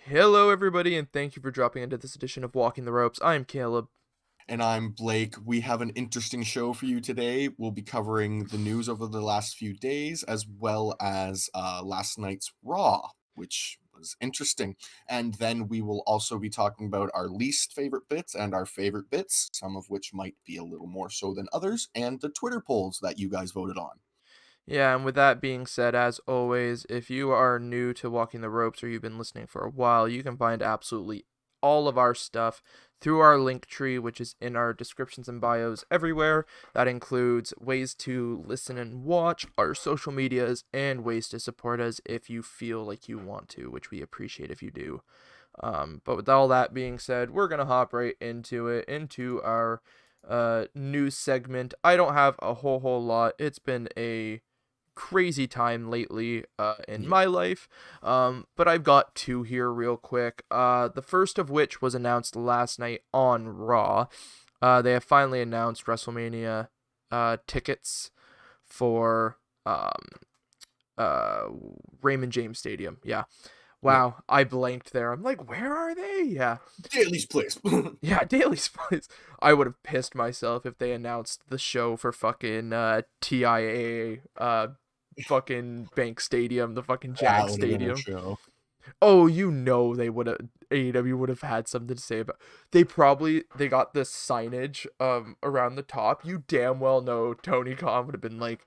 Hello, everybody, and thank you for dropping into this edition of Walking the Ropes. I'm Caleb. And I'm Blake. We have an interesting show for you today. We'll be covering the news over the last few days, as well as last night's Raw, which was interesting. And then we will also be talking about our least favorite bits and our favorite bits, some of which might be a little more so than others, and the Twitter polls that you guys voted on. Yeah, and with that being said, as always, if you are new to Walking the Ropes or you've been listening for a while, you can find absolutely all of our stuff through our link tree, which is in our descriptions and bios everywhere. That includes ways to listen and watch, our social medias, and ways to support us if you feel like you want to, which we appreciate if you do. But with all that being said, we're going to hop right into our news segment. I don't have a whole lot. It's been a crazy time lately in Yeah. my life, but I've got two here real quick. The first of which was announced last night on Raw. They have finally announced WrestleMania tickets for uh, Raymond James Stadium. Yeah. Yeah. Wow, I blanked there. I'm like, where are they? Yeah. Daly's place. Yeah, Daily Spice. I would have pissed myself if they announced the show for fucking TIA fucking Bank Stadium, the fucking That Jag would have been a Stadium. show. Oh, you know they would have AEW would have had something to say about. They got this signage around the top. You damn well know Tony Khan would have been like,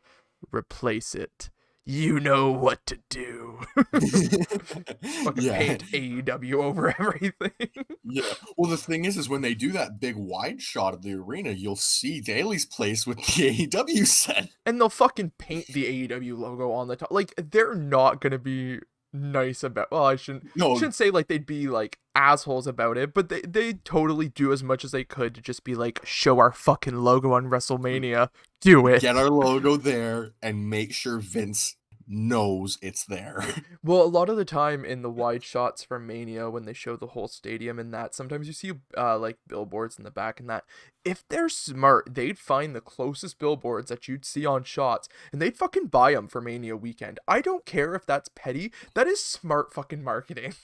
replace it. You know what to do. Fucking Yeah. paint AEW over everything. Yeah. Well, the thing is when they do that big wide shot of the arena, you'll see Daly's place with the AEW set. And they'll fucking paint the AEW logo on the top. Like, they're not gonna be nice about. Well, I No, shouldn't say like they'd be like assholes about it, but they totally do as much as they could to just be like, show our fucking logo on WrestleMania. Do it. get our logo there and make sure Vince knows it's there. Well, a lot of the time in the wide shots for Mania, when they show the whole stadium and that, sometimes you see like billboards in the back and that. If they're smart, they'd find the closest billboards that you'd see on shots and they'd fucking buy them for Mania weekend. I don't care if that's petty. That is smart fucking marketing.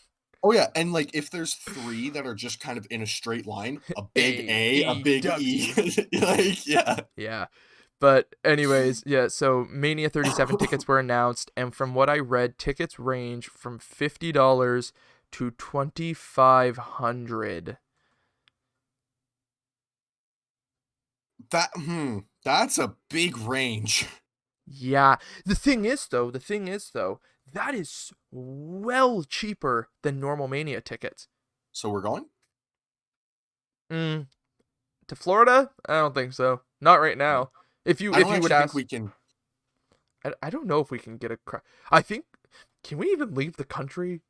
Oh yeah, and like if there's three that are just kind of in a straight line, a big A A, a E big E, W. like yeah. Yeah. But anyways, yeah, so Mania 37 tickets were announced, and from what I read, tickets range from $50 to 2,500. That's a big range. Yeah. The thing is though, that is well cheaper than normal Mania tickets. So we're going? Mm, to Florida? I don't think so. Not right No. now. If you I if don't you would actually think ask, we can. I don't know if we can get a I think, can we even leave the country?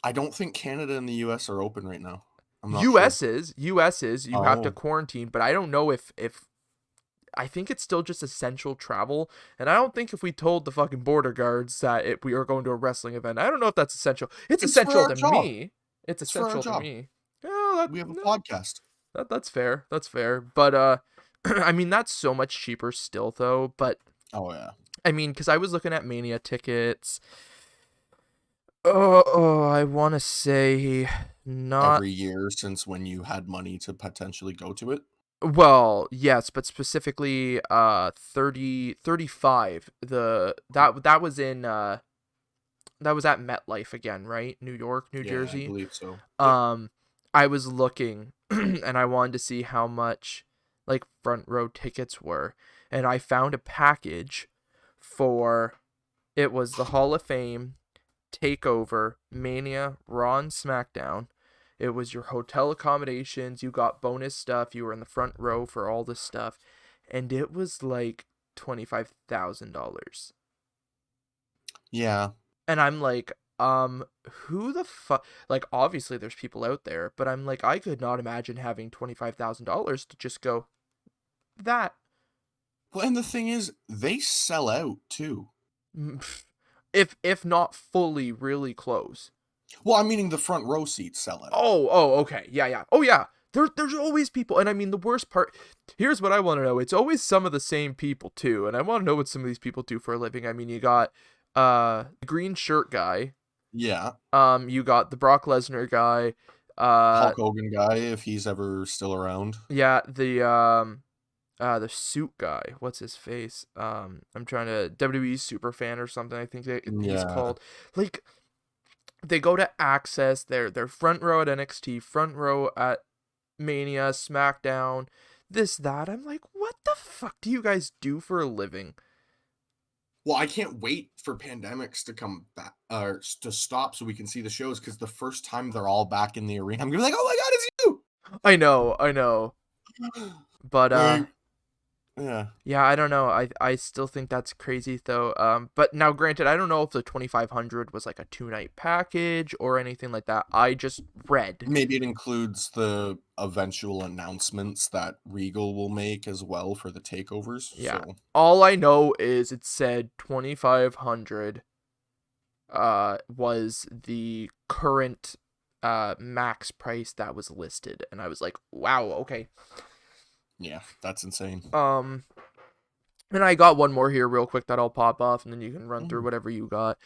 I don't think Canada and the US are open right now. I'm not sure. US is you have to Oh, quarantine, but I don't know if I think it's still just essential travel, and I don't think if we told the fucking border guards that we are going to a wrestling event, I don't know if that's essential. It's it's for essential our to job. me. It's It's for our essential to job. me. Oh, that We have a no, podcast. that's fair. That's fair. But I mean that's so much cheaper still though. But Oh yeah. I mean, because I was looking at Mania tickets. Oh, I want to say not. Every year since when you had money to potentially go to it. Well, yes, but specifically 30 35. That was in that was at MetLife again, right? New York, New Yeah, I Jersey. believe so. Yep. Um I was looking and I wanted to see how much like front row tickets were, and I found a package for it was the Hall of Fame, Takeover, Mania, Raw and SmackDown. It was your hotel accommodations, you got bonus stuff, you were in the front row for all this stuff, and it was like $25,000. Yeah. And I'm like, who the fuck? Like, obviously, there's people out there, but I'm like, I could not imagine having $25,000 to just go that. Well, and the thing is, they sell out too. If not fully, really close. Well, I'm meaning the front row seats sell out. Okay, yeah. Oh yeah, there's always people, and I mean the worst part. Here's what I want to know: it's always some of the same people too, and I want to know what some of these people do for a living. I mean, you got the green shirt guy. Yeah. You got the Brock Lesnar guy. Hulk Hogan guy, if he's ever still around. Yeah, the suit guy. What's his face? I'm trying to WWE super fan or something. I think he's Yeah. called. Like, they go to Access. They're front row at NXT, front row at Mania, SmackDown, this that. I'm like, what the fuck do you guys do for a living? Well, I can't wait for pandemics to come back or to stop so we can see the shows because the first time they're all back in the arena, I'm gonna be like, oh my god, it's you! I know. But Like, yeah. yeah, I don't know. I still think that's crazy though. But now granted, I don't know if the 2500 was like a 2 night package or anything like that. I just read. Maybe it includes the eventual announcements that Regal will make as well for the takeovers. Yeah. So All I know is it said 2500 was the current max price that was listed, and I was like, wow, okay. yeah, that's insane. Um and I got one more here real quick that I'll pop off, and then you can run through Mhm. whatever you got.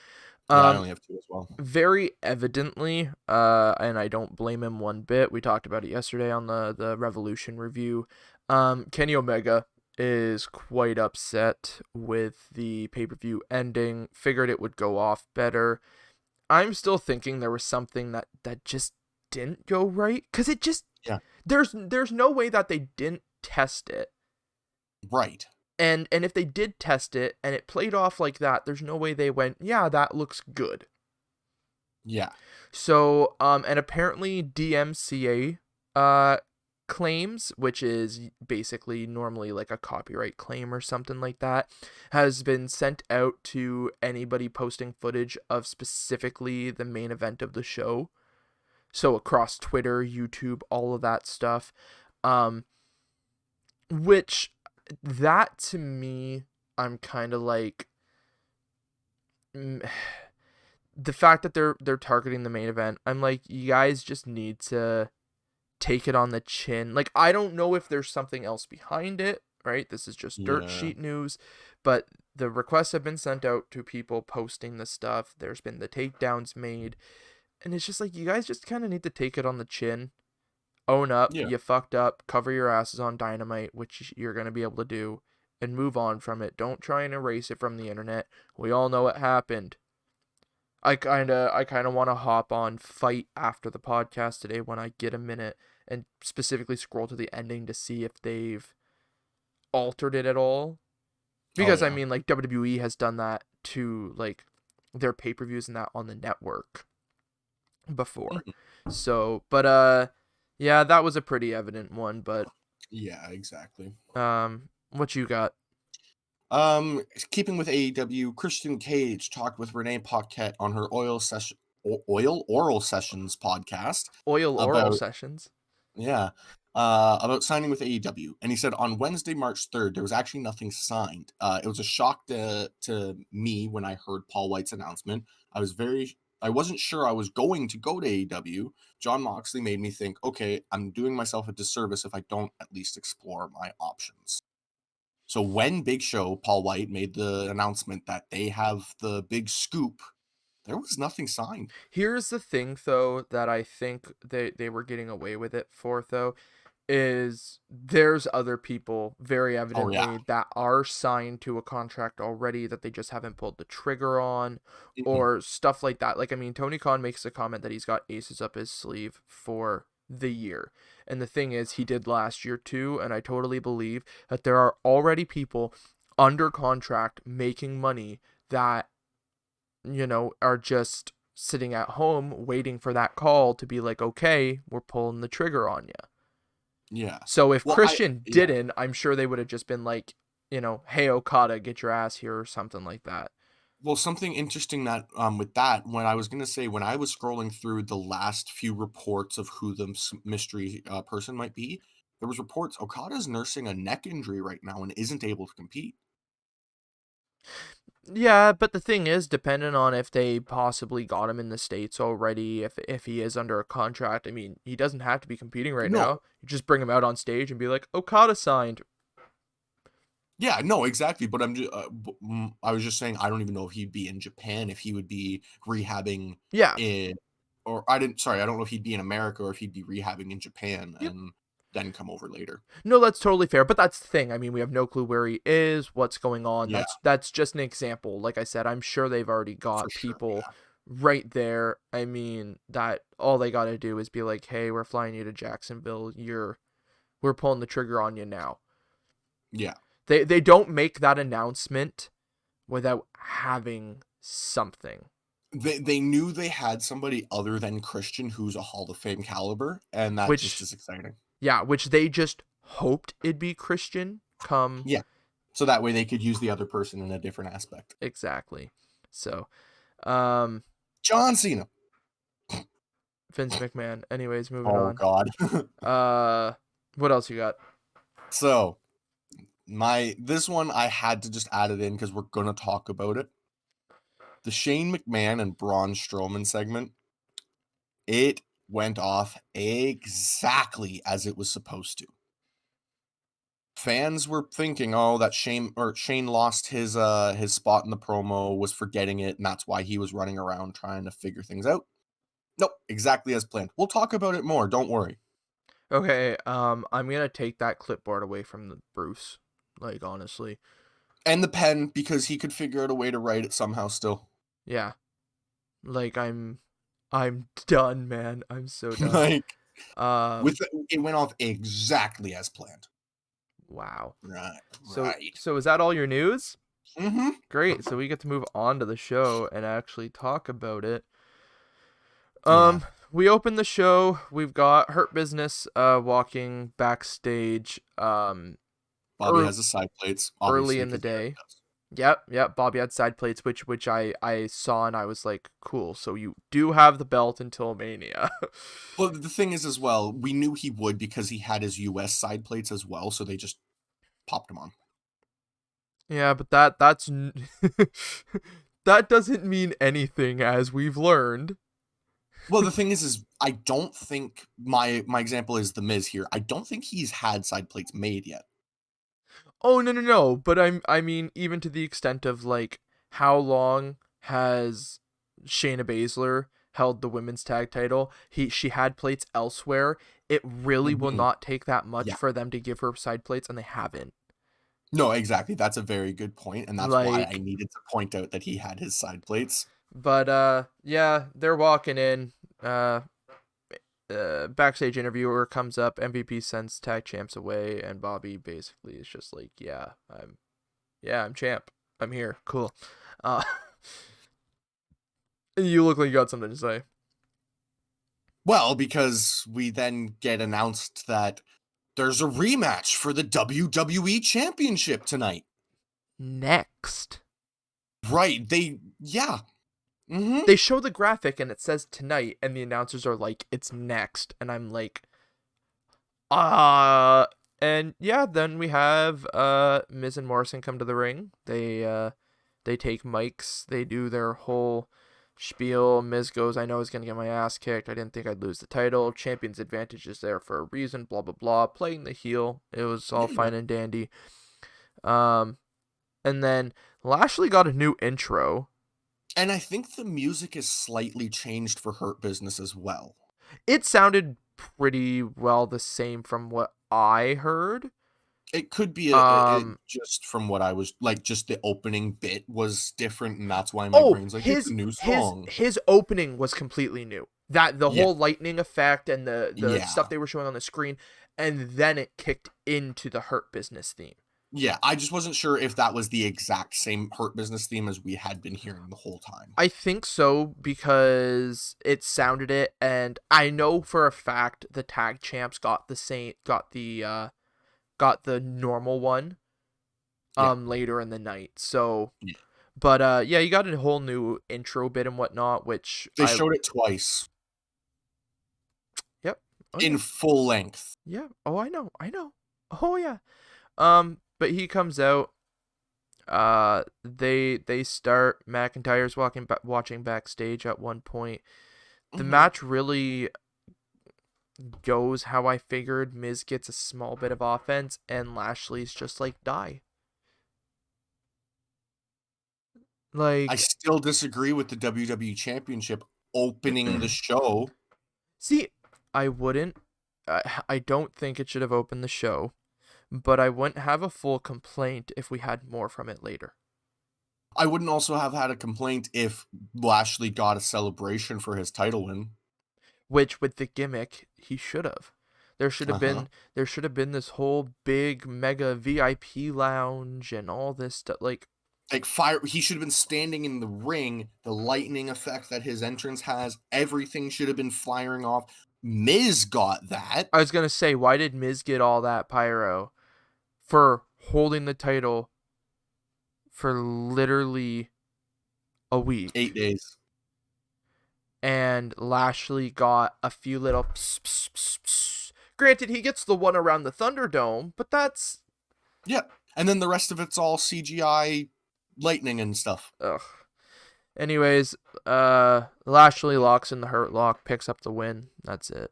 Yeah, I Um only have two as well. Very evidently, and I don't blame him one bit. We talked about it yesterday on the Revolution review. Kenny Omega is quite upset with the pay-per-view ending. Figured it would go off better. I'm still thinking there was something that just didn't go right, cuz it just Yeah, there's no way that they didn't test it. right. And if they did test it and it played off like that, there's no way they went, "Yeah, that looks good." Yeah, So, and apparently DMCA claims, which is basically normally like a copyright claim or something like that, has been sent out to anybody posting footage of specifically the main event of the show. So across Twitter, YouTube, all of that stuff. Um, which that to me, I'm kind of like, mm, the fact that they're targeting the main event. I'm like, you guys just need to take it on the chin. Like, I don't know if there's something else behind it, right? This is just dirt yeah, sheet news, but the requests have been sent out to people posting the stuff. There's been the takedowns made, and it's just like, you guys just kind of need to take it on the chin. Own up, yeah, you fucked up, cover your asses on Dynamite, which you're going to be able to do, and move on from it. Don't try and erase it from the internet. We all know what happened. I kinda want to hop on Fight after the podcast today when I get a minute and specifically scroll to the ending to see if they've altered it at all. oh Because I yeah. mean, like, WWE has done that to like their pay-per-views and that on the network before. Mhm. So, but yeah, that was a pretty evident one, but Yeah, exactly. what you got? Keeping with AEW, Christian Cage talked with Renee Paquette on her oil oral sessions podcast Oil oral about sessions. yeah, about signing with AEW, and he said on Wednesday, March 3rd, there was actually nothing signed. It was a shock to me when I heard Paul White's announcement. I wasn't sure I was going to go to AEW. John Moxley made me think, okay, I'm doing myself a disservice if I don't at least explore my options. So when Big Show, Paul White, made the announcement that they have the big scoop, there was nothing signed. Here's the thing, though, that I think they were getting away with it for, though, is there's other people very Oh yeah. evidently that are signed to a contract already that they just haven't pulled the trigger on, Mhm. or stuff like that. Like, I mean, Tony Khan makes a comment that he's got aces up his sleeve for the year. And the thing is, he did last year too, and I totally believe that there are already people under contract making money that, are just sitting at home waiting for that call to be like, okay, we're pulling the trigger on you. Yeah. So if Well, Christian yeah. didn't, I'm sure they would have just been like, hey Okada, get your ass here or something like that. Well, something interesting that with that, when I was gonna say when I was scrolling through the last few reports of who the mystery person might be, there was reports Okada's nursing a neck injury right now and isn't able to compete. Yeah, but the thing is, depending on if they possibly got him in the States already, if he is under a contract, I mean, he doesn't have to be competing right No, now. You just bring him out on stage and be like, Okada signed. Yeah, no, exactly. But I was just saying, I don't even know if he'd be in Japan, if he would be rehabbing Yeah. in, sorry, I don't know if he'd be in America or if he'd be rehabbing in Japan Yep. and then come over later. No, that's totally fair, but that's the thing. I mean, we have no clue where he is, what's going on. Yeah, That's just an example. Like I said, I'm sure they've already for got sure. people Yeah. right there. I mean, that all they got to do is be like, "Hey, we're flying you to Jacksonville. We're pulling the trigger on you now." Yeah. They don't make that announcement without having something. They knew they had somebody other than Christian who's a Hall of Fame caliber, and that just Which is exciting. yeah, which they just hoped it'd be Christian come Yeah. So that way they could use the other person in a different aspect. exactly. So, um John Cena. Vince McMahon. Anyways, moving Oh on. God. What else you got? So this one I had to just add it in because we're gonna talk about it. The Shane McMahon and Braun Strowman segment, it went off exactly as it was supposed to. Fans were thinking, oh, that Shane lost his spot in the promo, was forgetting it, and that's why he was running around trying to figure things out. Nope, exactly as planned. We'll talk about it more, don't worry. Okay, I'm gonna take that clipboard away from the Bruce. Like honestly, And the pen, because he could figure out a way to write it somehow still. yeah. Like I'm done, man. I'm so done. Like, Um, it went off exactly as planned. wow. Right, So right. so is that all your news? Mhm. Great. So we get to move on to the show and actually talk about it. Yeah. We open the show. We've got Hurt Business walking backstage Bobby ear has his side plates, early obviously, in the because he already day. does. Yep. Bobby had side plates, which I saw and I was like, cool. So you do have the belt until Mania. Well, the thing is as well, we knew he would because he had his US side plates as well, so they just popped him on. Yeah, but that doesn't mean anything as we've learned. Well, the thing is I don't think my example is The Miz here. I don't think he's had side plates made yet. Oh no, but I mean even to the extent of like how long has Shayna Baszler held the women's tag title? She had plates elsewhere. It really will Mhm. not take that much Yeah. for them to give her side plates and they haven't. No, exactly. That's a very good point, and that's why I Like needed to point out that he had his side plates. but yeah, they're walking in uh backstage interviewer comes up, MVP sends tag champs away and Bobby basically is just like, I'm champ. I'm here. Cool. Uh You look like you got something to say. Well, because we then get announced that there's a rematch for the WWE Championship tonight. Next. Right. Yeah. Mhm. They show the graphic and it says tonight, and the announcers are like, it's next. And I'm like, uh and yeah, then we have Miz and Morrison come to the ring. They take mics, they do their whole spiel. Miz goes, I know I was gonna get my ass kicked. I didn't think I'd lose the title. Champion's advantage is there for a reason, blah blah blah. Playing the heel. It was all Yeah. fine and dandy. Um and then Lashley got a new intro. And I think the music is slightly changed for Hurt Business as well. It sounded pretty well the same from what I heard. It could be Um just from what I was like, just the opening bit was different, and that's why my oh, brain's like, it's a his new his song. his opening was completely new. That the Yeah. whole lightning effect and the stuff Yeah. they were showing on the screen, and then it kicked into the Hurt Business theme. Yeah. I just wasn't sure if that was the exact same Hurt Business theme as we had been hearing the whole time. I think so because it sounded it, and I know for a fact the tag champs got the normal one Yeah. later in the night. So Yeah. but yeah, you got a whole new intro bit and whatnot, which They showed it twice yep. Oh yeah. in full length. Yeah. Oh, I know. Oh yeah. But he comes out. They start. McIntyre's watching backstage at one point. The Mhm. match really goes how I figured. Miz gets a small bit of offense, and Lashley's just like die. I Like, still disagree with the WWE Championship opening the show. see, I wouldn't. I don't think it should have opened the show, but I wouldn't have a full complaint if we had more from it later. I wouldn't also have had a complaint if Lashley got a celebration for his title win. Which, with the gimmick, he should have. There should have Uh-huh. been this whole big mega VIP lounge and all this stuff. Like, Like fire, he should have been standing in the ring. The lightning effect that his entrance has, everything should have been firing off. Miz got that I was gonna say, why did Miz get all that pyro for holding the title for literally a week? 8 days. And Lashley got a few little pss, pss, pss, pss. Granted, he gets the one around the Thunderdome, but that's Yeah, and then the rest of it's all CGI lightning and stuff. ugh. Anyways, Lashley locks in the Hurt Lock, picks up the win. That's it.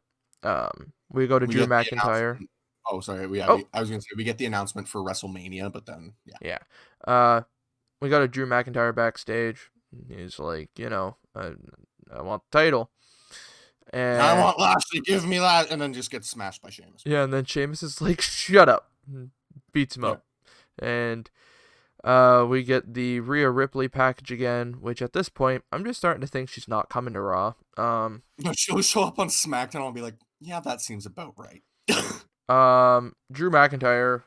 We go to We Drew get the McIntyre. announcement. Oh, sorry. Oh, I was gonna say we get the announcement for WrestleMania, but then yeah. yeah. We got a Drew McIntyre backstage. He's like, I want the title. I And want Lashley, give me that, and then just gets smashed by Sheamus. yeah, and then Sheamus is like, shut up. Beats him Yeah. up. And we get the Rhea Ripley package again, which at this point, I'm just starting to think she's not coming to Raw. She'll show up on SmackDown and I'll be like, yeah, that seems about right. Drew McIntyre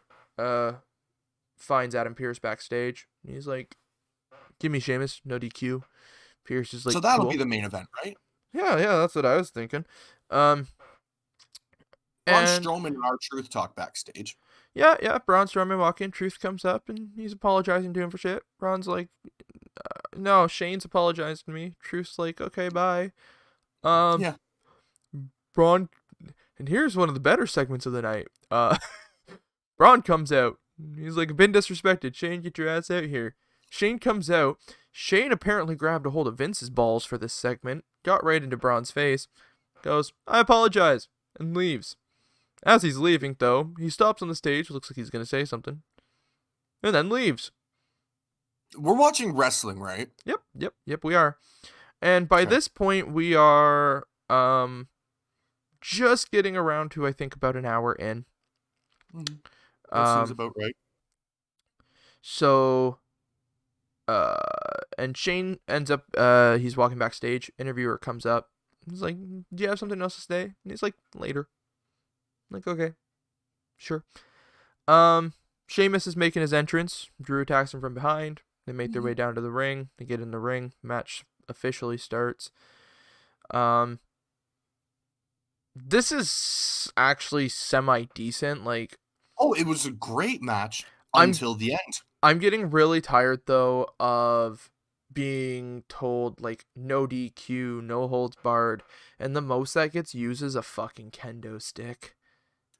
finds Adam Pearce backstage. He's like, give me Sheamus, no DQ. Pearce is like, So that'll cool. be the main event, right? Yeah, that's what I was thinking. Braun And Strowman and R-Truth talk backstage. yeah, Braun Strowman walk in, Truth comes up, and he's apologizing to him for shit. Braun's like, no, Shane's apologized to me. Truth's like, okay, bye. Yeah. Braun, and here's one of the better segments of the night. Braun comes out. He's like, been disrespected. Shane, get your ass out here. Shane comes out. Shane apparently grabbed a hold of Vince's balls for this segment, got right into Braun's face, goes, I apologize, and leaves. As he's leaving, though, he stops on the stage, looks like he's going to say something, and then leaves. We're watching wrestling, right? Yep, we are. And by this point, we are just getting around to, I think, about an hour in. Mm-hmm. That seems about right. So, and Shane ends up, he's walking backstage. Interviewer comes up. He's like, do you have something else to say? And he's like, later. I'm like, okay, sure. Sheamus is making his entrance. Drew attacks him from behind. They make their way down to the ring. They get in the ring. Match officially starts. This is actually semi-decent. Like, oh, it was a great match until the end. I'm getting really tired, though, of being told, like, no DQ, no holds barred, and the most that gets used is a fucking kendo stick.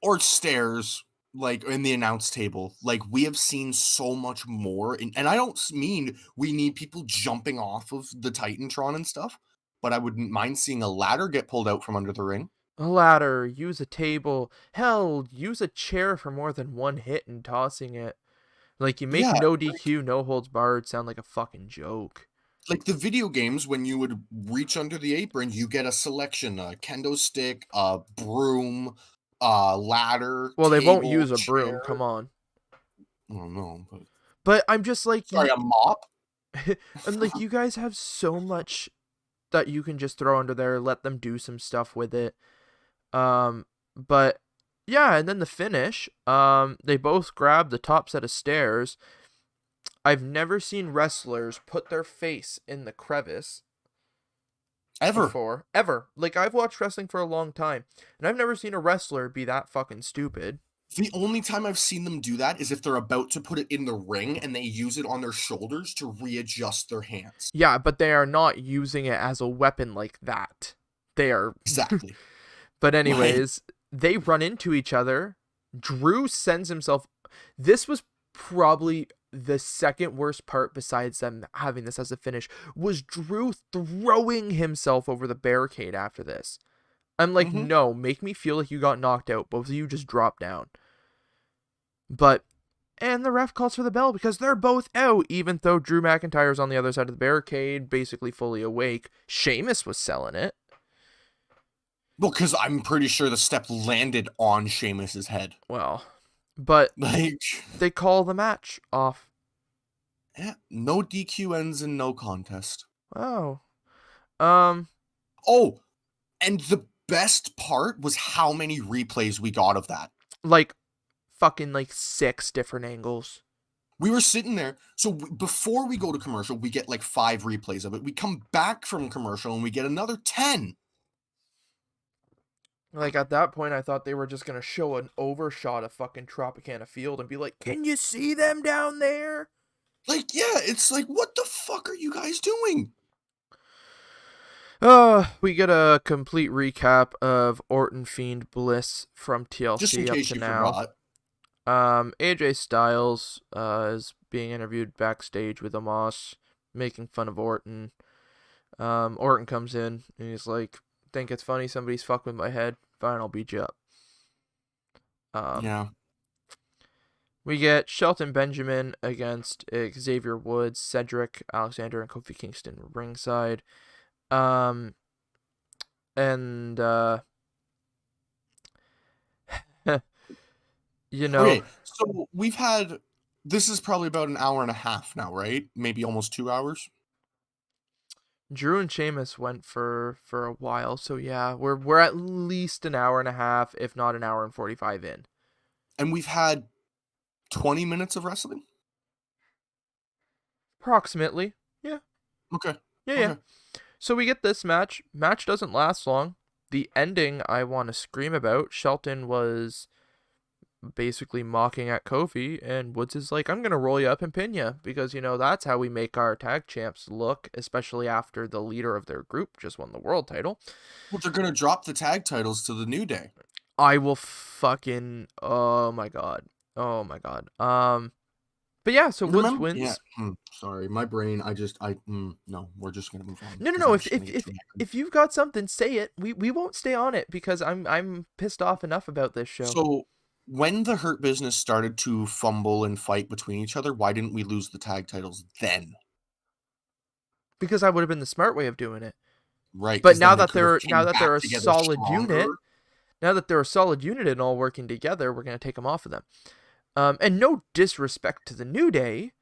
Or stairs, like, in the announce table. Like, we have seen so much more, and I don't mean we need people jumping off of the Titantron and stuff, but I wouldn't mind seeing a ladder get pulled out from under the ring. A ladder, use a table, hell, use a chair for more than one hit and tossing it. Like, you make no DQ, no holds barred sound like a fucking joke. Like the video games, when you would reach under the apron, you get a selection, a kendo stick, a broom, a ladder, well, they won't table, use a chair. broom, come on. I don't know, but I'm just like... Sorry, a mop? I'm like, you guys have so much that you can just throw under there, let them do some stuff with it. But yeah, and then the finish, they both grab the top set of stairs. I've never seen wrestlers put their face in the crevice ever. Like, I've watched wrestling for a long time, and I've never seen a wrestler be that fucking stupid. The only time I've seen them do that is if they're about to put it in the ring and they use it on their shoulders to readjust their hands. Yeah, but they are not using it as a weapon like that. They are... Exactly. But anyways, they run into each other. Drew sends himself... This was probably the second worst part, besides them having this as a finish, was Drew throwing himself over the barricade after this. I'm like, no, make me feel like you got knocked out. Both of you just dropped down. But And the ref calls for the bell because they're both out, even though Drew McIntyre's on the other side of the barricade, basically fully awake. Sheamus was selling it. Well, because I'm pretty sure the step landed on Sheamus's head. Well, but Like, they call the match off. yeah, no DQ ends in no contest. Oh. Oh, and the best part was how many replays we got of that. Like, fucking, like, 6 different angles. We were sitting there. So before we go to commercial, we get like 5 replays of it. We come back from commercial and we get another 10. Like, at that point, I thought they were just going to show an overshot of fucking Tropicana Field and be like, can you see them down there? Like, yeah, it's like, what the fuck are you guys doing? We get a complete recap of Orton Fiend Bliss from Just in TLC up case to you now. forgot. AJ Styles is being interviewed backstage with Omos, making fun of Orton. Orton comes in and he's like, think it's funny somebody's fucking with my head? Fine, I'll beat you up. Yeah. We get Shelton Benjamin against Xavier Woods, Cedric Alexander, and Kofi Kingston ringside. You know, Okay, so we've had, this is probably about an hour and a half now, right? Maybe almost 2 hours. Drew and Sheamus went for a while, so yeah, we're at least an hour and a half, if not an hour and 45 in. And we've had 20 minutes of wrestling? Approximately. Yeah. Okay. Yeah. So we get this match. Match doesn't last long. The ending I want to scream about. Shelton was basically mocking at Kofi, and Woods is like, I'm going to roll you up and pin you, because, you know, that's how we make our tag champs look, especially after the leader of their group just won the world title. Well, they're going to drop the tag titles to the New Day. I will fucking, oh my god. But yeah, so Woods wins. Yeah. Sorry, my brain. No, we're just gonna move on. No. If you've got something, say it. We won't stay on it because I'm pissed off enough about this show. So when the Hurt Business started to fumble and fight between each other, why didn't we lose the tag titles then? Because I would have been the smart way of doing it. Right. But now that they're a solid stronger. unit, now that they're a solid unit and all working together, we're gonna take them off of them. And no disrespect to the New Day,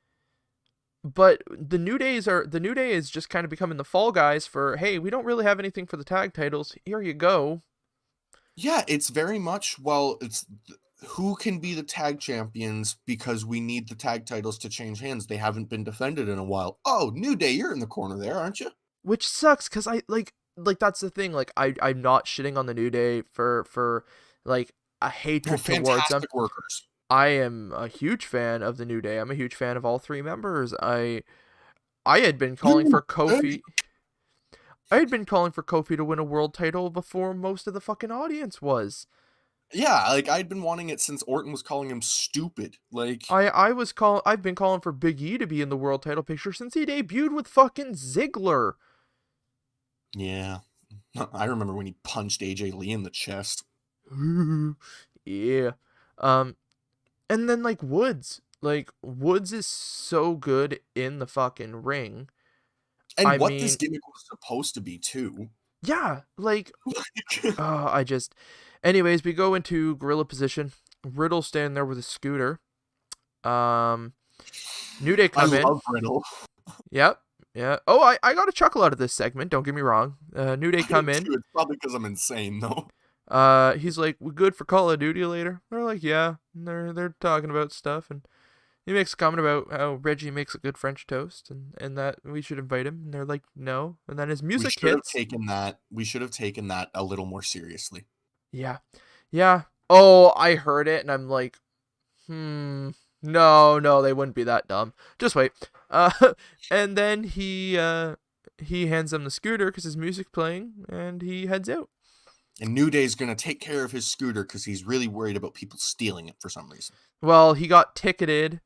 but the New Day is just kind of becoming the fall guys for, hey, we don't really have anything for the tag titles. Here you go. Yeah, it's very much, well, it's who can be the tag champions because we need the tag titles to change hands. They haven't been defended in a while. Oh, New Day, you're in the corner there, aren't you? Which sucks because I like that's the thing. Like I'm not shitting on the New Day for like a hatred towards them. Workers. I am a huge fan of the New Day. I'm a huge fan of all 3 members. I had been calling for Kofi. I had been calling for Kofi to win a world title before most of the fucking audience was. Yeah, like I'd been wanting it since Orton was calling him stupid. Like I've been calling for Big E to be in the world title picture since he debuted with fucking Ziggler. Yeah. I remember when he punched AJ Lee in the chest. Yeah. And then like Woods is so good in the fucking ring. And this gimmick was supposed to be too. Yeah, like anyways, we go into gorilla position. Riddle standing there with a scooter. New Day come in. I love Riddle. Yep. Yeah. Oh, I got a chuckle out of this segment. Don't get me wrong. New Day come in. It's probably because I'm insane though. He's like, "We good for Call of Duty later?" They're like, "Yeah." And they're talking about stuff, and he makes a comment about how Reggie makes a good French toast, and that we should invite him. And they're like, "No." And then his music hits. We should have taken that a little more seriously. Yeah. Oh, I heard it, and I'm like, no, they wouldn't be that dumb. Just wait. And then he hands them the scooter because his music's playing, and he heads out. And New Day's gonna take care of his scooter because he's really worried about people stealing it for some reason. Well, he got ticketed.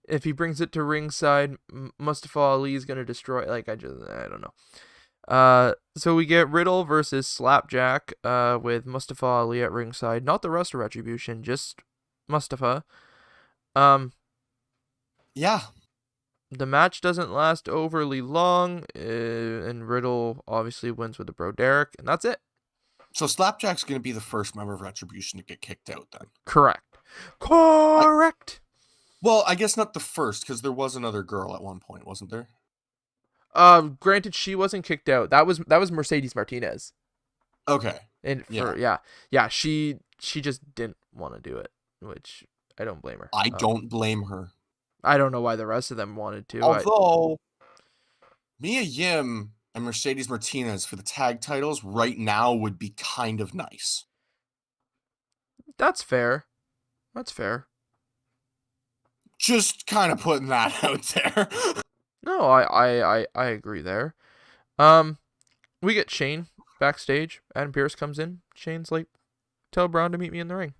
If he brings it to ringside, Mustafa Ali is gonna destroy it. Like I don't know. So we get Riddle versus Slapjack with Mustafa Ali at ringside. Not the rest of Retribution, just Mustafa. Yeah. The match doesn't last overly long, and Riddle obviously wins with the Bro Derek, and that's it. So Slapjack's going to be the first member of Retribution to get kicked out then. Correct. I, Correct. well, I guess not the first, because there was another girl at one point, wasn't there? Granted, she wasn't kicked out. That was Mercedes Martinez. Okay. And Yeah. yeah, she just didn't want to do it, which I don't blame her. I don't blame her. I don't know why the rest of them wanted to. Although, Mia Yim and Mercedes Martinez for the tag titles right now would be kind of nice. That's fair. That's fair. Just kind of putting that out there. No, I agree there. We get Shane backstage. Adam Pearce comes in. Shane's like, "Tell Braun to meet me in the ring."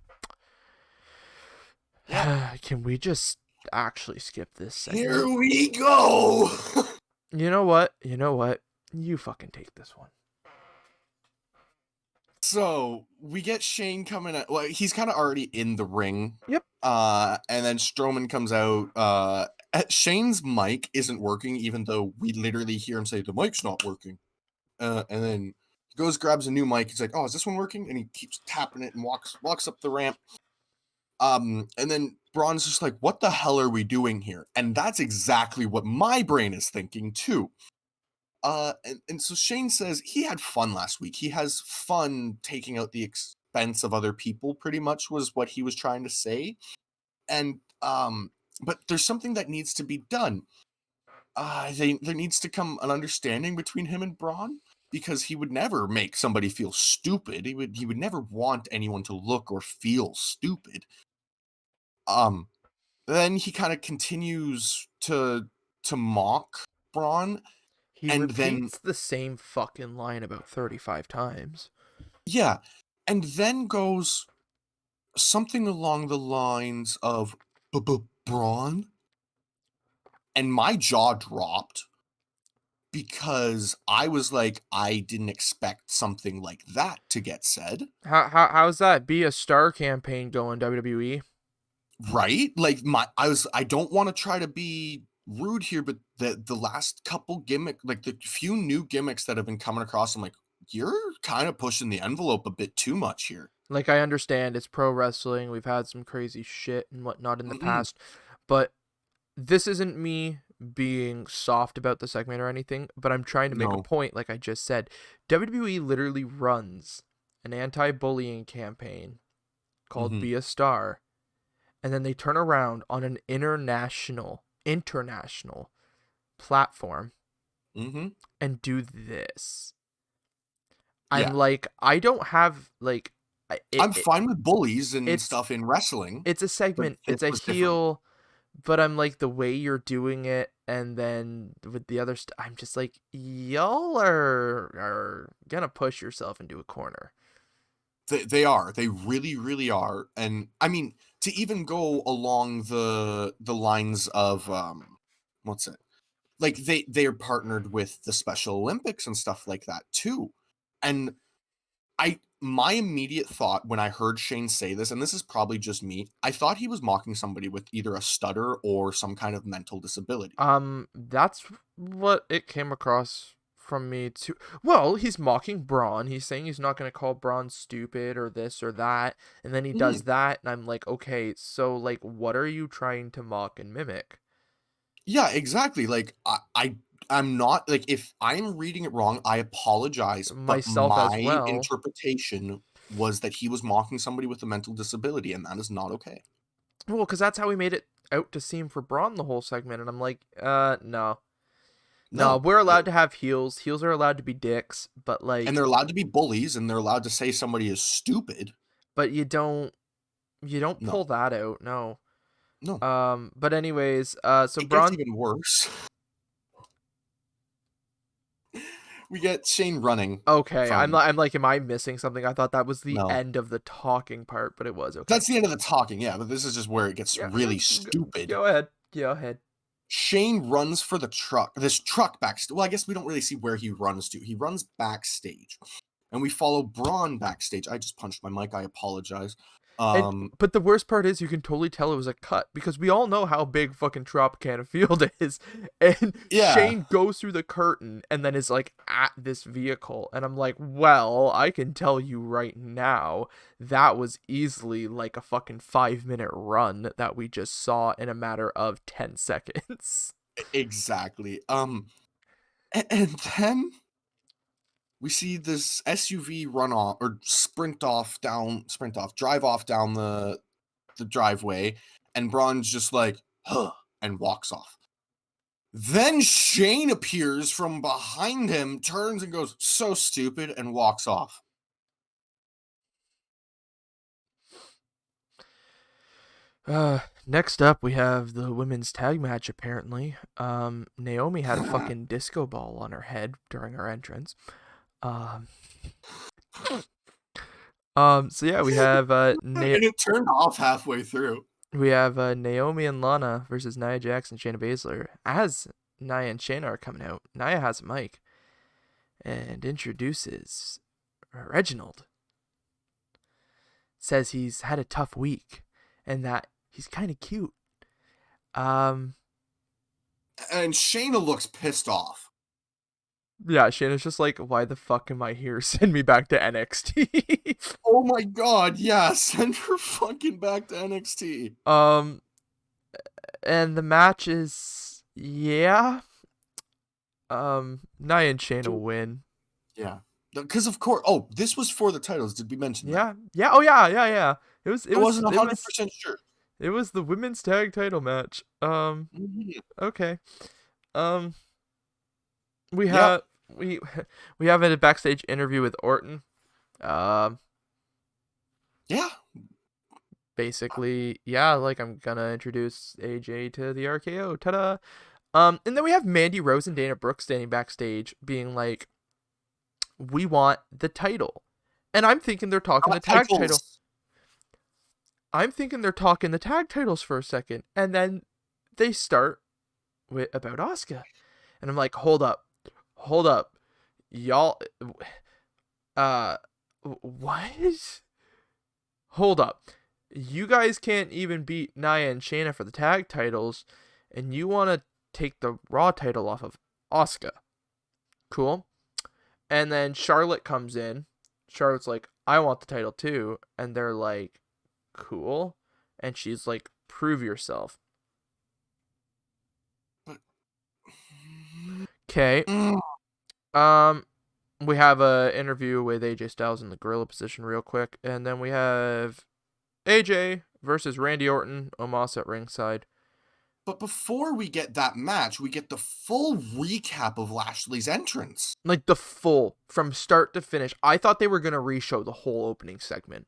Yeah. Can we just actually skip this segment? Here we go. You know what? You fucking take this one. So we get Shane coming out. Well, he's kind of already in the ring. Yep. And then Strowman comes out. Shane's mic isn't working, even though we literally hear him say the mic's not working. And then he goes, grabs a new mic. He's like, "Oh, is this one working?" And he keeps tapping it and walks up the ramp. And then Braun's just like, "What the hell are we doing here?" And that's exactly what my brain is thinking too. And so Shane says he had fun last week. He has fun taking out the expense of other people, pretty much was what he was trying to say. And but there's something that needs to be done. There needs to come an understanding between him and Braun, because he would never make somebody feel stupid. He would never want anyone to look or feel stupid. Then he kind of continues to mock Braun. He And then, repeats the same fucking line about 35 times. yeah, and then goes something along the lines of Braun, and my jaw dropped, because I was like, I didn't expect something like that to get said. How's that Be a Star campaign going, WWE? Right? Like I don't want to try to be rude here, but the last couple like the few new gimmicks that have been coming across, I'm like, you're kind of pushing the envelope a bit too much here. Like, I understand it's pro wrestling. We've had some crazy shit and whatnot in the Mm-mm. past, but this isn't me being soft about the segment or anything, but I'm trying to make a No. point. Like I just said, WWE literally runs an anti-bullying campaign called Mm-hmm. Be a Star, and then they turn around on an international platform Mm-hmm. and do this. Yeah. I'm like, I don't have like I'm fine with bullies and it's stuff in wrestling, it's a but segment, this it's a was different. heel, but I'm like, the way you're doing it, and then with the other I'm just like, y'all are gonna push yourself into a corner. They are. They really, really are. And I mean, to even go along the lines of what's it? Like they are partnered with the Special Olympics and stuff like that too. And my immediate thought when I heard Shane say this, and this is probably just me, I thought he was mocking somebody with either a stutter or some kind of mental disability. That's what it came across from me too. Well, he's mocking Braun. He's saying he's not gonna call Braun stupid or this or that, and then he Mhm. does that, and I'm like, okay, so like, what are you trying to mock and mimic? Yeah, exactly. Like I'm not, like, if I'm reading it wrong, I apologize, but Myself as my well. interpretation was that he was mocking somebody with a mental disability, and that is not okay. Well, because that's how we made it out to seem for Braun the whole segment, and I'm like, no. No, No. we're allowed to have heels. Heels are allowed to be dicks, but And like, they're allowed to be bullies, and they're allowed to say somebody is stupid. but you don't No. pull that out, no. No. But anyways, so It gets Braun. even worse. We get Shane running Okay, I'm from like, am I missing something? I thought that was the no. end of the talking part, but it was okay. That's the end of the talking, yeah, but this is just where it gets Yeah, really go, stupid. go ahead. Go ahead. Shane runs for the truck. This truck backstage. Well, I guess we don't really see where he runs to. He runs backstage. And we follow Braun backstage. I just punched my mic. I apologize. But the worst part is you can totally tell it was a cut because we all know how big fucking Tropicana Field is. And Yeah, Shane goes through the curtain and then is like at this vehicle. And I'm like, well, I can tell you right now, that was easily like a fucking 5-minute run that we just saw in a matter of 10 seconds. exactly. And then we see this SUV run off or drive off down the driveway, and Braun's just like, huh, and walks off. Then Shane appears from behind him, turns and goes, so stupid, and walks off. Next up, we have the women's tag match, apparently. Naomi had a fucking disco ball on her head during her entrance. Um, so yeah, we have And it turned off halfway through. Naomi and Lana versus Nia Jax and Shayna Baszler. As Nia and Shayna are coming out, Nia has a mic and introduces Reginald. Says he's had a tough week and that he's kind of cute. And Shayna looks pissed off. Yeah, Shayna's just like, why the fuck am I here? Send me back to NXT. Oh my god, yeah, send her fucking back to NXT. And the match is, yeah. Nia and Shayna win. Yeah. Because of course, oh, this was for the titles. Did we mention that? Yeah. Oh yeah. I wasn't 100% sure. It was the women's tag title match. Mhm. Okay. We have we we have a backstage interview with Orton. Yeah. Basically, yeah, like I'm gonna introduce AJ to the RKO. Ta-da! And then we have Mandy Rose and Dana Brooke standing backstage, being like, "We want the title," and I'm thinking they're talking the tag title. I'm thinking they're talking the tag titles for a second, and then they start with about Asuka, and I'm like, hold up, y'all, what? Hold up, you guys can't even beat Nia and Shayna for the tag titles, and you want to take the Raw title off of Asuka? Cool. And then Charlotte comes in. Charlotte's like, I want the title too, and they're like, cool. And she's like, prove yourself. Okay. We have a interview with AJ Styles in the gorilla position real quick, and then we have AJ versus Randy Orton, Omos at ringside. But before we get that match, we get the full recap of Lashley's entrance. Like the full, from start to finish. I thought they were gonna re-show the whole opening segment.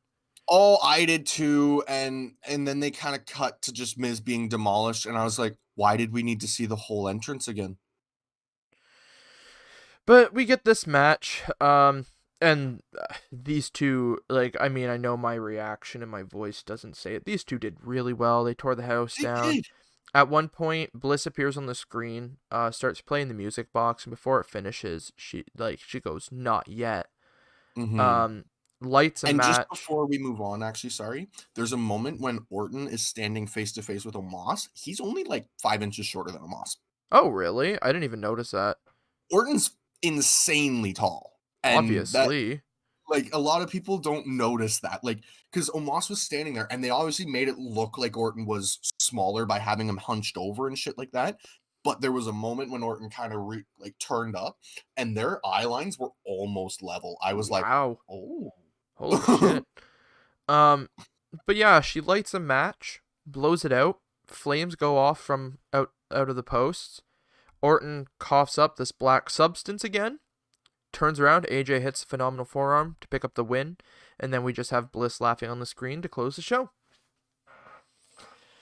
Oh, I did too, and then they kind of cut to just Miz being demolished, and I was like, why did we need to see the whole entrance again? But we get this match, and these two, like, I mean, I know my reaction and my voice doesn't say it. These two did really well. They tore the house down. Did. At one point, Bliss appears on the screen, starts playing the music box, and before it finishes, she goes, "Not yet." Mm-hmm. Lights a And match. just before we move on, actually, sorry, there's a moment when Orton is standing face to face with Omos. He's only like 5 inches shorter than Omos. Oh, really? I didn't even notice that. Orton's insanely tall, and that, Obviously. like, a lot of people don't notice that, like, because Omos was standing there, and they obviously made it look like Orton was smaller by having him hunched over and shit like that. But there was a moment when Orton kind of turned up, and their eye lines were almost level. I was like, Wow. oh, Holy shit. But yeah, she lights a match, blows it out, flames go off from out of the posts. Orton coughs up this black substance again, turns around, AJ hits a phenomenal forearm to pick up the win, and then we just have Bliss laughing on the screen to close the show.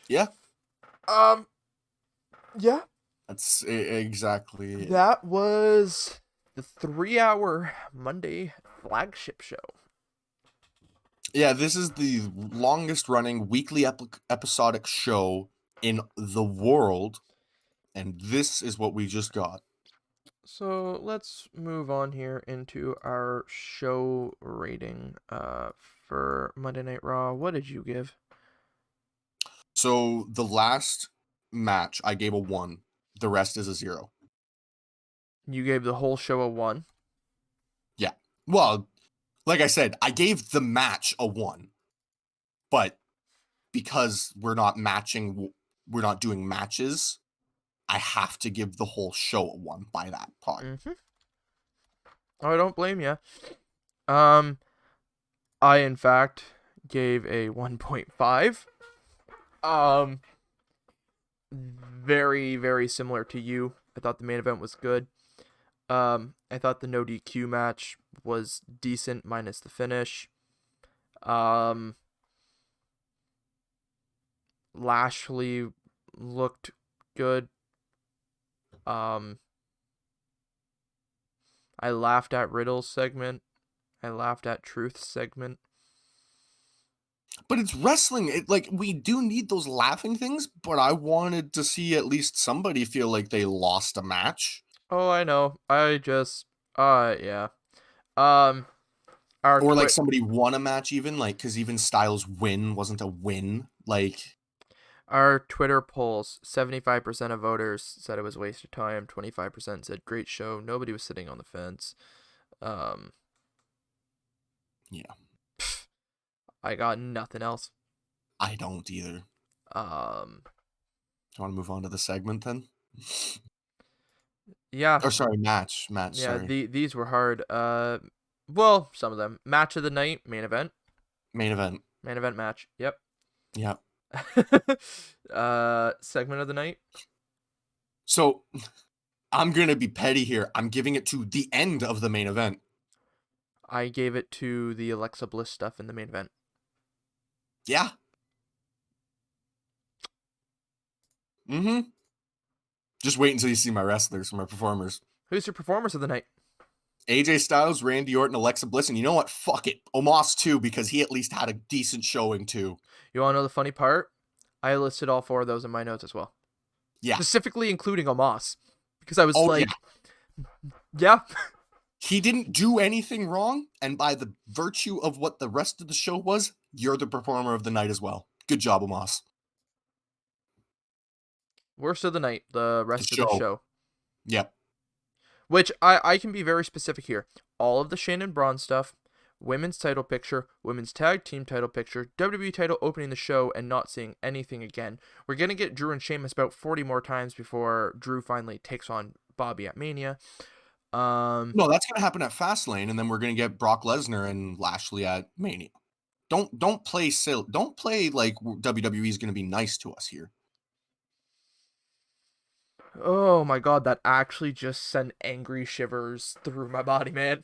Yeah. Yeah. That's exactly it. That was the 3-hour Monday flagship show. Yeah, this is the longest running weekly episodic show in the world, and this is what we just got. So let's move on here into our show rating for Monday Night Raw. What did you give? So the last match I gave a 1. The rest is a 0. You gave the whole show a 1. Yeah. Well, like I said, I gave the match a 1. But because we're not doing matches, I have to give the whole show a 1 by that point. Mm-hmm. Oh, I don't blame you. Um, I in fact gave a 1.5. Um, very, very similar to you. I thought the main event was good. I thought the no DQ match was decent minus the finish. Um, Lashley looked good. Um, I laughed at Riddle's segment. I laughed at Truth's segment. But it's wrestling. We do need those laughing things, but I wanted to see at least somebody feel like they lost a match. Oh, I know. Yeah. Um, our Or like twit somebody won a match even, like, because even Styles' win wasn't a win. Like, our Twitter polls, 75% of voters said it was a waste of time. 25% said great show. Nobody was sitting on the fence. Um, yeah, I got nothing else. I don't either. Um, Do you want to move on to the segment then? yeah, Or sorry, match. yeah. Sorry, These were hard. Well, some of them. Match of the night, main event, main event. main event match. Yep. Yeah. Segment of the night. So I'm gonna be petty here. I'm giving it to the end of the main event. I gave it to the Alexa Bliss stuff in the main event. Yeah. Mm-hmm. Just wait until you see my wrestlers, my performers. Who's your performers of the night? AJ Styles, Randy Orton, Alexa Bliss, and you know what? Fuck it. Omos too, because he at least had a decent showing too. You want to know the funny part? I listed all 4 of those in my notes as well. Yeah. Specifically including Omos. Because I was Oh, yeah. Yeah. He didn't do anything wrong, and by the virtue of what the rest of the show was, you're the performer of the night as well. Good job, Omos. Worst of the night, the The rest of the show. show. Yep. Which I can be very specific here. All of the Shane and Braun stuff, women's title picture, women's tag team title picture, WWE title opening the show, and not seeing anything again. We're going to get Drew and Sheamus about 40 more times before Drew finally takes on Bobby at Mania. No, that's gonna happen at Fastlane, and then we're gonna get Brock Lesnar and Lashley at Mania. Don't play silly. Don't play like WWE is gonna be nice to us here. Oh my god, that actually just sent angry shivers through my body, man.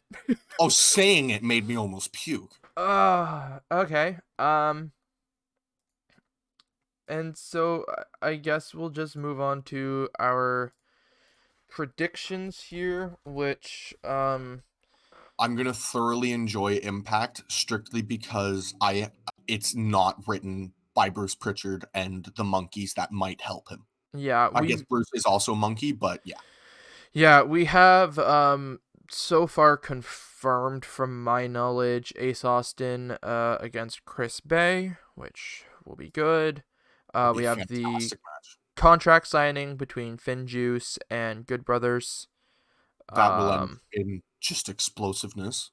Oh, saying it made me almost puke. Okay. And so I guess we'll just move on to our predictions here, which I'm gonna thoroughly enjoy Impact strictly because it's not written by Bruce Pritchard and the monkeys that might help him. yeah, I guess Bruce is also a monkey, but we have so far confirmed from my knowledge Ace Austin against Chris Bay, which will be good. it'll be We a have the fantastic match. contract signing between Finn Juice and Good Brothers. That will end in just explosiveness.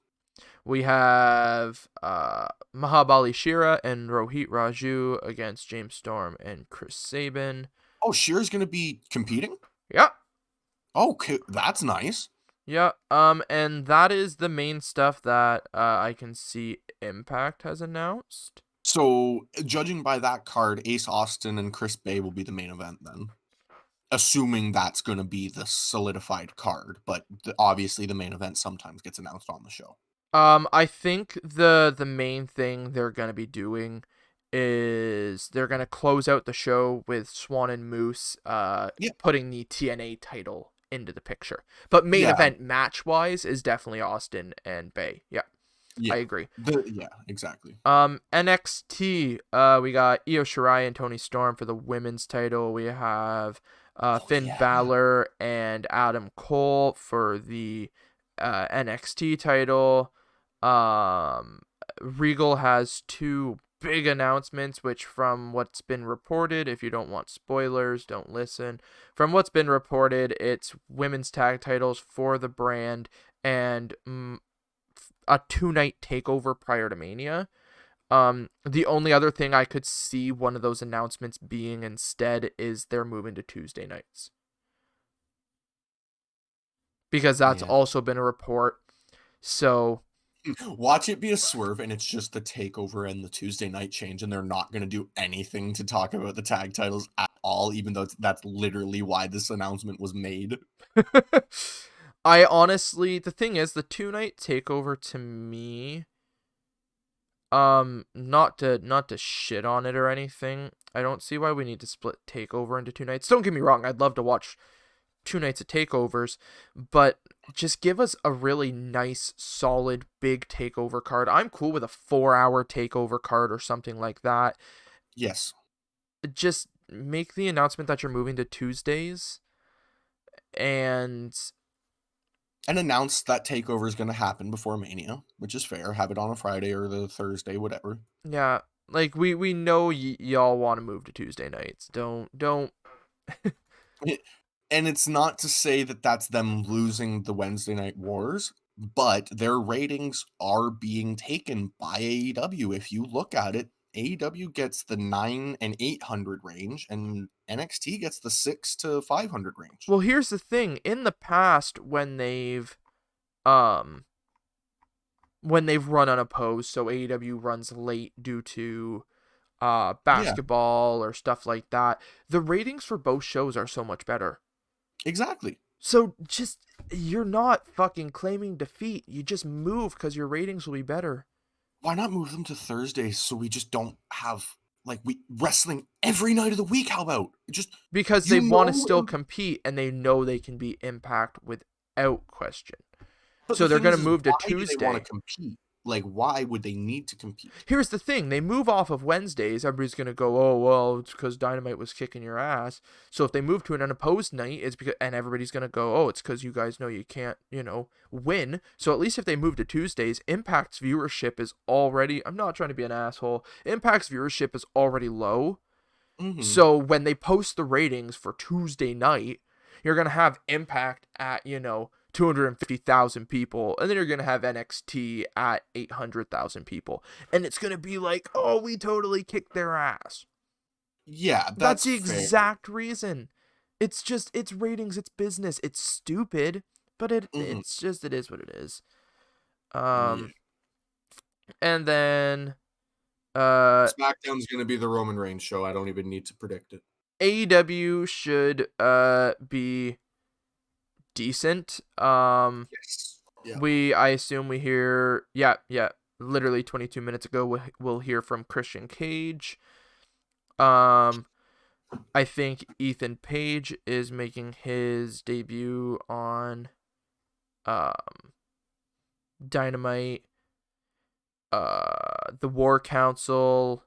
We have Mahabali Shira and Rohit Raju against James Storm and Chris Sabin. Oh, Shear's gonna be competing? Yeah. Okay, that's nice. Yeah. And that is the main stuff that I can see Impact has announced. So, judging by that card, Ace Austin and Chris Bay will be the main event then. Assuming that's going to be the solidified card, but obviously the main event sometimes gets announced on the show. I think the main thing they're gonna be doing is they're gonna close out the show with Swan and Moose putting the TNA title into the picture. But main event match wise is definitely Austin and Bay. Yeah. I agree. Exactly. NXT, we got Io Shirai and Toni Storm for the women's title. We have Oh Finn yeah. Balor and Adam Cole for the NXT title. Um, Regal has two big announcements, which, from what's been reported, if you don't want spoilers, don't listen. From what's been reported, it's women's tag titles for the brand and a 2-night takeover prior to Mania. The only other thing I could see one of those announcements being instead is they're moving to Tuesday nights, because that's Yeah. also been a report. So Watch it be a swerve and it's just the takeover and the Tuesday night change, and they're not going to do anything to talk about the tag titles at all, even though that's literally why this announcement was made. I honestly, the thing is, the 2-night takeover to me, not to shit on it or anything, I don't see why we need to split takeover into 2 nights. Don't get me wrong, I'd love to watch 2 nights of takeovers, but just give us a really nice, solid, big takeover card. I'm cool with a 4-hour takeover card or something like that. Yes. Just make the announcement that you're moving to Tuesdays, and And announce that takeover is going to happen before Mania, which is fair. Have it on a Friday or the Thursday, whatever. yeah, like we know y'all want to move to Tuesday nights. Don't. And it's not to say that that's them losing the Wednesday Night Wars, but their ratings are being taken by AEW. If you look at it, AEW gets the 9 and 800 range, and NXT gets the 6 to 500 range. Well, here's the thing. In the past, um when they've run unopposed, so AEW runs late due to Yeah, basketball or stuff like that, the ratings for both shows are so much better. exactly. So just, you're not fucking claiming defeat. You just move because your ratings will be better. Why not move them to Thursdays so we just don't have like we wrestling every night of the week? How about just Because they you want to know? still compete and they know they can be Impact without question. But So the they're thing going to is move to why do they want to Tuesday. compete? Like, why would they need to compete? Here's the thing. They move off of Wednesdays. Everybody's going to go, oh, well, it's because Dynamite was kicking your ass. So if they move to an unopposed night, it's because, and everybody's going to go, oh, it's because you guys know you can't, win. So at least if they move to Tuesdays, Impact's viewership is already, I'm not trying to be an asshole, Impact's viewership is already low. Mm-hmm. So when they post the ratings for Tuesday night, you're going to have Impact at, 250,000 people, and then you're going to have NXT at 800,000 people. And it's going to be like, oh, we totally kicked their ass. Yeah, That's that's the fair. exact reason. It's just, it's ratings, it's business. It's stupid, but Mhm. it's just, it is what it is. Yeah. And then uh SmackDown's gonna be the Roman Reigns show. I don't even need to predict it. AEW should be decent. Yes. Yeah. I assume we hear, yeah, literally 22 minutes ago we'll hear from Christian Cage. Um I think Ethan Page is making his debut on um Dynamite. The War Council,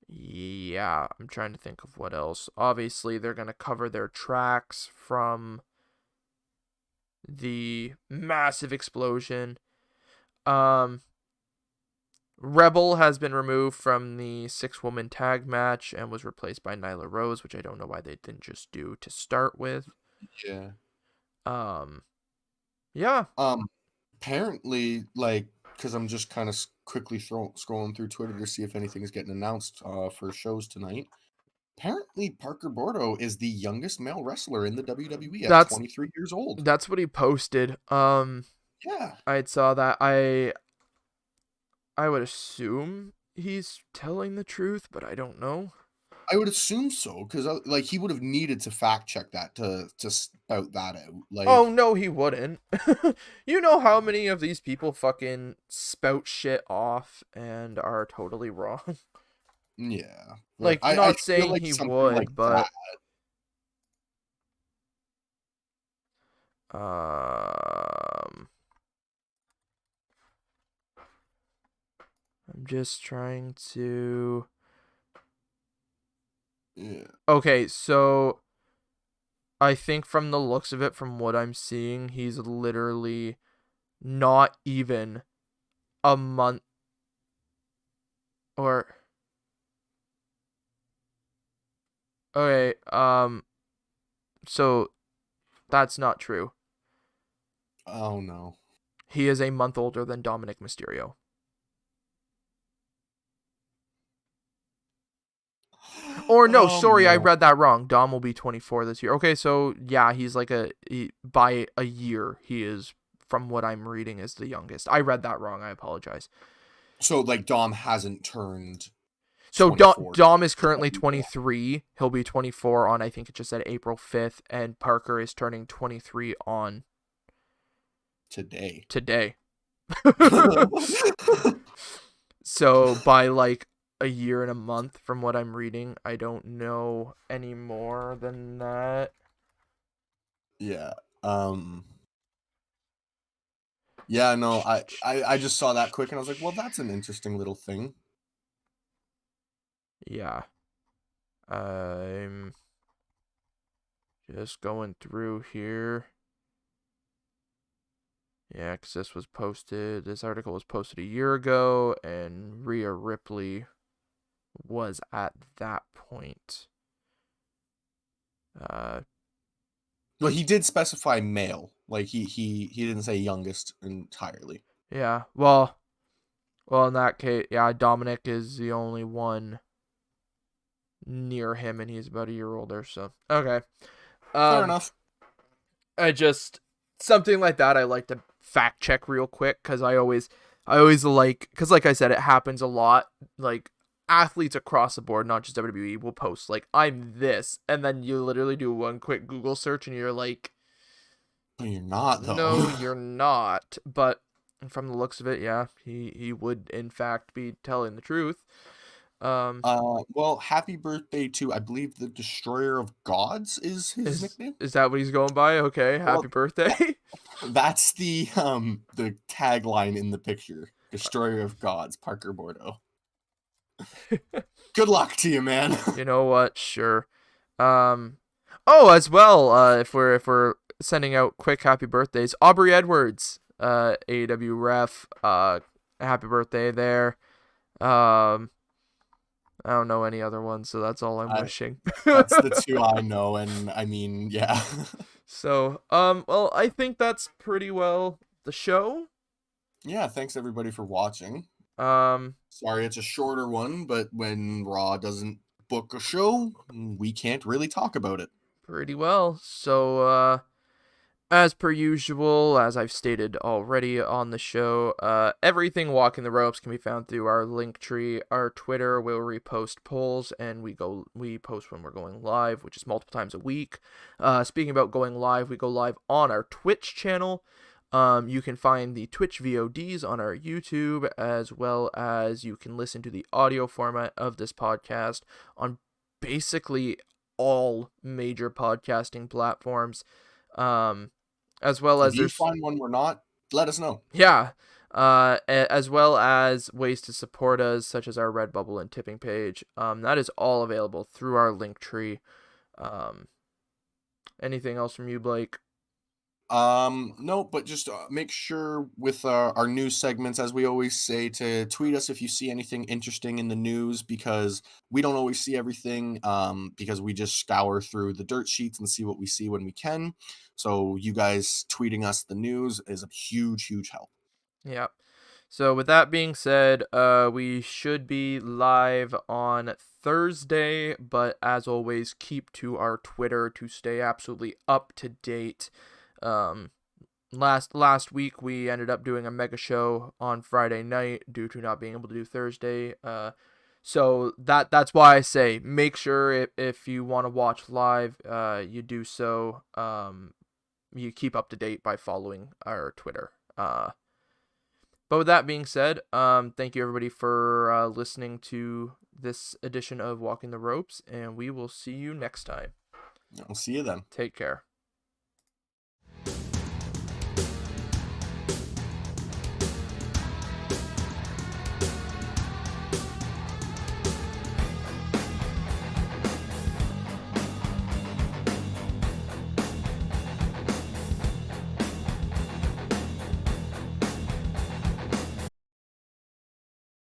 yeah, I'm trying to think of what else. Obviously, they're going to cover their tracks from the massive explosion. Um, Rebel has been removed from the 6-woman tag match and was replaced by Nyla Rose, which I don't know why they didn't just do to start with. Yeah. Um, yeah, Um. Apparently, like, because I'm just kind of quickly scrolling through Twitter to see if anything's getting announced for shows tonight. Apparently, Parker Bordeaux is the youngest male wrestler in the WWE at that's 23 years old. that's what he posted. Yeah. I saw that. I would assume he's telling the truth, but I don't know. I would assume so, because like he would have needed to fact check that to spout that out. Oh Like, no, he wouldn't. You know how many of these people fucking spout shit off and are totally wrong? yeah, but Like, I not feel saying like he something like would, that. but I'm just trying to... Yeah. Okay, so I think from the looks of it, from what I'm seeing, he's literally not even a month or... Okay, so that's not true. Oh no. He is a month older than Dominic Mysterio. Or no, Oh sorry, I no. read that wrong. Dom will be 24 this year. Okay, so yeah, he's like by a year, he is, from what I'm reading, is the youngest. I read that wrong. I apologize. So like Dom hasn't turned So 24. Dom is currently 23. He'll be 24 on, I think it just said April 5th, and Parker is turning 23 on Today. today. So by like a year and a month, from what I'm reading, I don't know any more than that. Yeah. Yeah, no, I just saw that quick and I was like, well, that's an interesting little thing. Yeah. I'm just going through here. Yeah, because this article was posted a year ago, and Rhea Ripley was at that point. Well, he did specify male. Like he didn't say youngest entirely. Yeah, well, in that case, yeah, Dominic is the only one near him, and he's about a year older, so, okay. Fair Um, enough. I just, something like that I like to fact check real quick, because I always like, because like I said, it happens a lot, like, athletes across the board, not just WWE, will post, like, I'm this, and then you literally do one quick Google search, and you're like, But you're not no, though. you're not, but from the looks of it, yeah, he would, in fact, be telling the truth. Well, happy birthday to, I believe, the Destroyer of Gods is his nickname. Is that what he's going by? Okay, happy Well, birthday. that's the tagline in the picture. Destroyer of Gods, Parker Bordeaux. Good luck to you, man. You know what? Sure. Oh, as well, if we're sending out quick happy birthdays, Aubrey Edwards, AEW ref, happy birthday there. I don't know any other ones, so that's all I'm wishing. That's the two I know, and I mean, yeah. So, well, I think that's pretty well the show. Yeah, thanks everybody for watching. Um, Sorry it's a shorter one, but when Raw doesn't book a show, we can't really talk about it. pretty well. So, as per usual, as I've stated already on the show, everything Walking the Ropes can be found through our link tree. Our Twitter will repost polls, and we post when we're going live, which is multiple times a week. Speaking about going live, we go live on our Twitch channel. You can find the Twitch VODs on our YouTube, as well as you can listen to the audio format of this podcast on basically all major podcasting platforms. As well If as you there's, find one we're not, let us know. yeah, as well as ways to support us, such as our Redbubble and tipping page. That is all available through our link tree. Anything else from you, Blake? No, but just make sure with our news segments, as we always say, to tweet us if you see anything interesting in the news, because we don't always see everything, because we just scour through the dirt sheets and see what we see when we can. So you guys tweeting us the news is a huge help. Yeah. So with that being said, we should be live on Thursday, but as always, keep to our Twitter to stay absolutely up to date. Last week we ended up doing a mega show on Friday night due to not being able to do Thursday. So that's why I say make sure if you want to watch live, you do so. You keep up to date by following our Twitter. But with that being said, thank you everybody for listening to this edition of Walking the Ropes, and we will see you next time. I'll see you then. Take care.